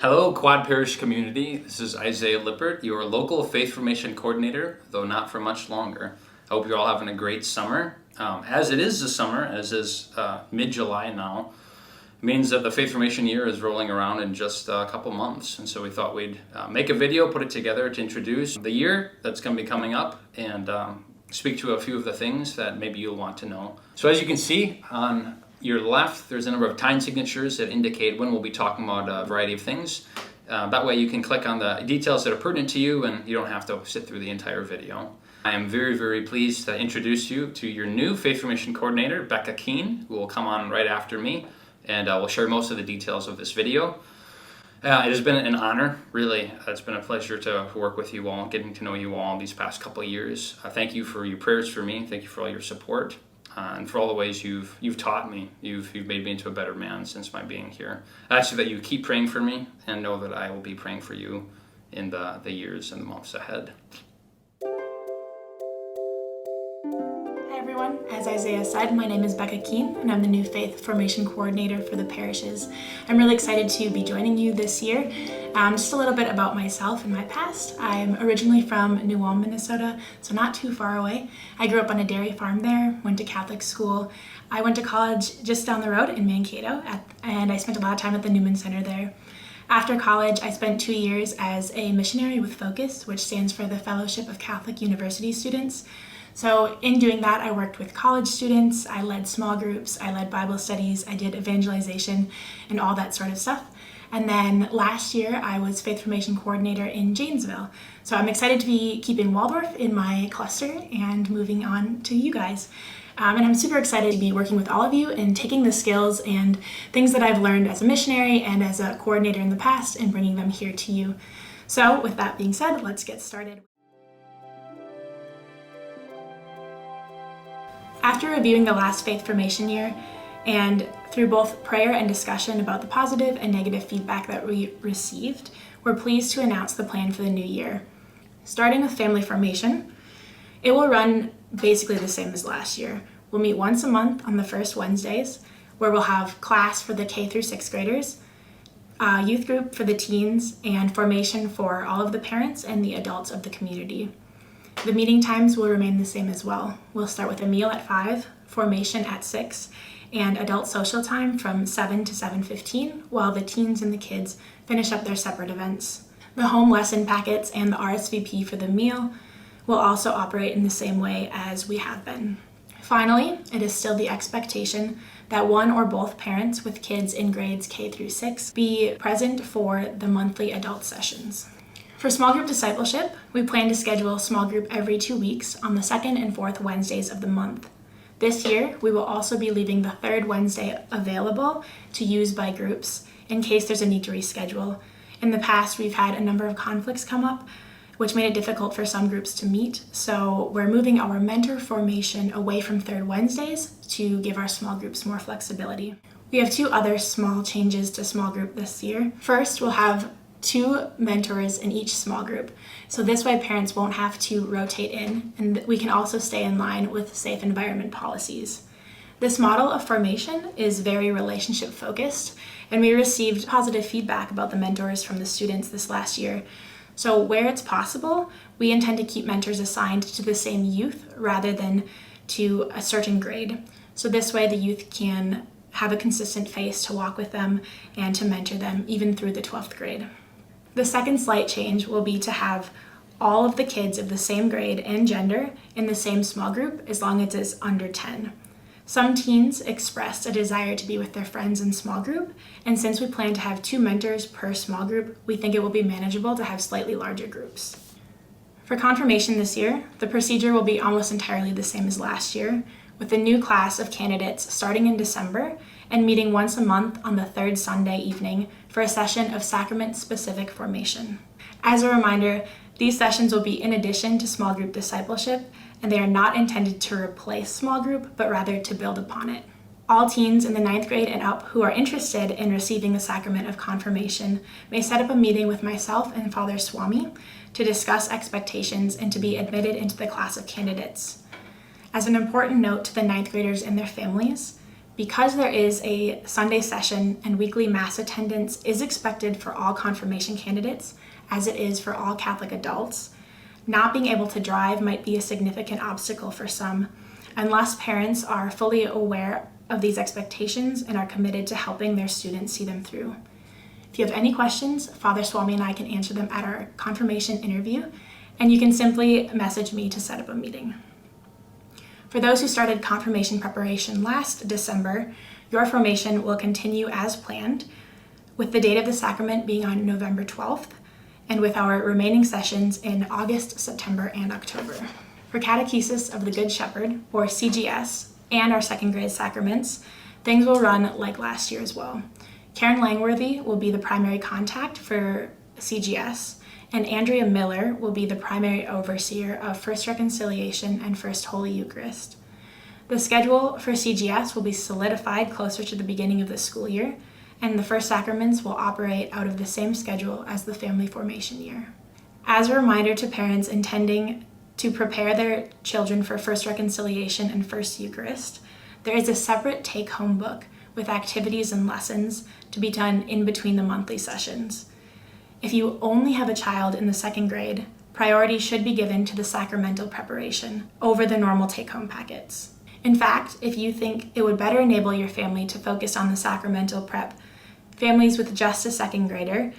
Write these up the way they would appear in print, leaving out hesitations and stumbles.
Hello, Quad Parish community. This is Isaiah Lippert, your local faith formation coordinator, though not for much longer. I hope you're all having a great summer. As it is the summer, as is mid-July now, means that the faith formation year is rolling around in just a couple months. And so we thought we'd make a video, put it together to introduce the year that's going to be coming up and speak to a few of the things that maybe you'll want to know. So as you can see on your left, there's a number of time signatures that indicate when we'll be talking about a variety of things. That way you can click on the details that are pertinent to you and you don't have to sit through the entire video. I am very, very pleased to introduce you to your new faith formation coordinator, Becca Keene, who will come on right after me and will share most of the details of this video. It has been an honor, really. It's been a pleasure to work with you all, getting to know you all these past couple of years. Thank you for your prayers for me. Thank you for all your support. And for all the ways you've taught me. You've made me into a better man since my being here. I ask you that you keep praying for me and know that I will be praying for you in the years and the months ahead. Hi everyone, as Isaiah said, my name is Becca Keene and I'm the new faith formation coordinator for the parishes. I'm really excited to be joining you this year. Just a little bit about myself and my past. I'm originally from New Ulm, Minnesota, so not too far away. I grew up on a dairy farm there, went to Catholic school. I went to college just down the road in Mankato, and I spent a lot of time at the Newman Center there. After college, I spent 2 years as a missionary with Focus, which stands for the Fellowship of Catholic University Students. So in doing that, I worked with college students, I led small groups, I led Bible studies, I did evangelization and all that sort of stuff. And then last year, I was faith formation coordinator in Janesville. So I'm excited to be keeping Waldorf in my cluster and moving on to you guys. And I'm super excited to be working with all of you and taking the skills and things that I've learned as a missionary and as a coordinator in the past and bringing them here to you. So with that being said, let's get started. After reviewing the last faith formation year, and through both prayer and discussion about the positive and negative feedback that we received, we're pleased to announce the plan for the new year. Starting with family formation, it will run basically the same as last year. We'll meet once a month on the first Wednesdays, where we'll have class for the K through 6th graders, youth group for the teens, and formation for all of the parents and the adults of the community. The meeting times will remain the same as well. We'll start with a meal at 5, formation at 6, and adult social time from 7 to 7:15, while the teens and the kids finish up their separate events. The home lesson packets and the RSVP for the meal will also operate in the same way as we have been. Finally, it is still the expectation that one or both parents with kids in grades K through 6 be present for the monthly adult sessions. For small group discipleship, we plan to schedule a small group every 2 weeks on the 2nd and 4th Wednesdays of the month. This year, we will also be leaving the 3rd Wednesday available to use by groups in case there's a need to reschedule. In the past, we've had a number of conflicts come up, which made it difficult for some groups to meet, so we're moving our mentor formation away from 3rd Wednesdays to give our small groups more flexibility. We have 2 other small changes to small group this year. First, we'll have 2 mentors in each small group. So this way parents won't have to rotate in, and we can also stay in line with safe environment policies. This model of formation is very relationship focused, and we received positive feedback about the mentors from the students this last year. So where it's possible, we intend to keep mentors assigned to the same youth rather than to a certain grade. So this way the youth can have a consistent face to walk with them and to mentor them even through the 12th grade. The second slight change will be to have all of the kids of the same grade and gender in the same small group as long as it's under 10. Some teens expressed a desire to be with their friends in small group, and since we plan to have 2 mentors per small group, we think it will be manageable to have slightly larger groups. For confirmation this year, the procedure will be almost entirely the same as last year, with a new class of candidates starting in December and meeting once a month on the 3rd Sunday evening for a session of sacrament-specific formation. As a reminder, these sessions will be in addition to small group discipleship, and they are not intended to replace small group, but rather to build upon it. All teens in the 9th grade and up who are interested in receiving the sacrament of confirmation may set up a meeting with myself and Father Swami to discuss expectations and to be admitted into the class of candidates. As an important note to the 9th graders and their families, Because there is a Sunday session and weekly Mass attendance is expected for all confirmation candidates, as it is for all Catholic adults, not being able to drive might be a significant obstacle for some, unless parents are fully aware of these expectations and are committed to helping their students see them through. If you have any questions, Father Swami and I can answer them at our confirmation interview, and you can simply message me to set up a meeting. For those who started confirmation preparation last December, your formation will continue as planned, with the date of the sacrament being on November 12th, and with our remaining sessions in August, September, and October. For Catechesis of the Good Shepherd, or CGS, and our second grade sacraments, things will run like last year as well. Karen Langworthy will be the primary contact for CGS, and Andrea Miller will be the primary overseer of First Reconciliation and First Holy Eucharist. The schedule for CGS will be solidified closer to the beginning of the school year, and the first sacraments will operate out of the same schedule as the family formation year. As a reminder to parents intending to prepare their children for First Reconciliation and First Eucharist, there is a separate take-home book with activities and lessons to be done in between the monthly sessions. If you only have a child in the second grade, priority should be given to the sacramental preparation over the normal take-home packets. In fact, if you think it would better enable your family to focus on the sacramental prep, families with just a second grader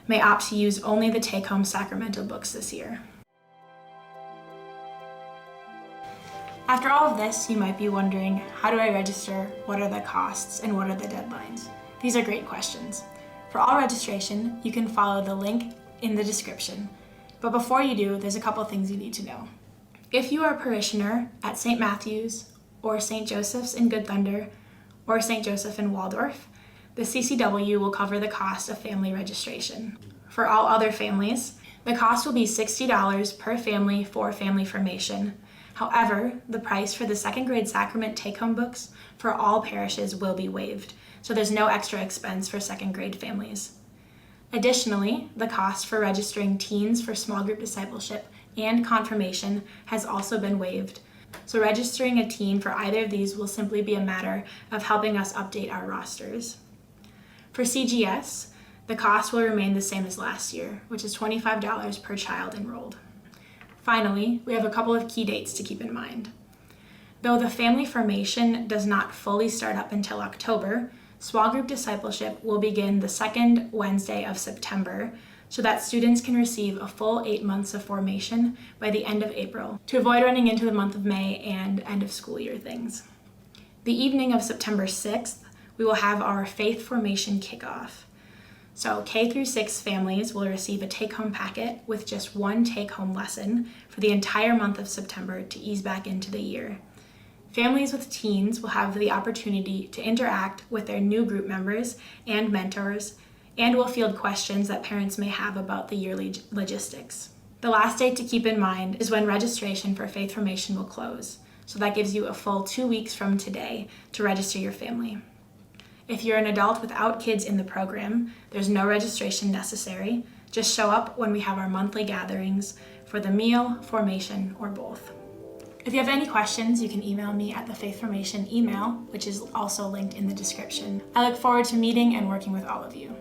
may opt to use only the take-home sacramental books this year. After all of this, you might be wondering, how do I register? What are the costs? And what are the deadlines? These are great questions. For all registration, you can follow the link in the description. But before you do, there's a couple things you need to know. If you are a parishioner at St. Matthew's or St. Joseph's in Good Thunder or St. Joseph in Waldorf, the CCW will cover the cost of family registration. For all other families, the cost will be $60 per family for family formation. However, the price for the second grade sacrament take-home books for all parishes will be waived, so there's no extra expense for second grade families. Additionally, the cost for registering teens for small group discipleship and confirmation has also been waived, so registering a teen for either of these will simply be a matter of helping us update our rosters. For CGS, the cost will remain the same as last year, which is $25 per child enrolled. Finally, we have a couple of key dates to keep in mind. Though the family formation does not fully start up until October, small group discipleship will begin the second Wednesday of September so that students can receive a full 8 months of formation by the end of April to avoid running into the month of May and end of school year things. The evening of September 6th, we will have our faith formation kickoff. So K through 6 families will receive a take-home packet with just one take-home lesson for the entire month of September to ease back into the year. Families with teens will have the opportunity to interact with their new group members and mentors, and will field questions that parents may have about the yearly logistics. The last date to keep in mind is when registration for faith formation will close, so that gives you a full 2 weeks from today to register your family. If you're an adult without kids in the program, there's no registration necessary. Just show up when we have our monthly gatherings for the meal, formation, or both. If you have any questions, you can email me at the Faith Formation email, which is also linked in the description. I look forward to meeting and working with all of you.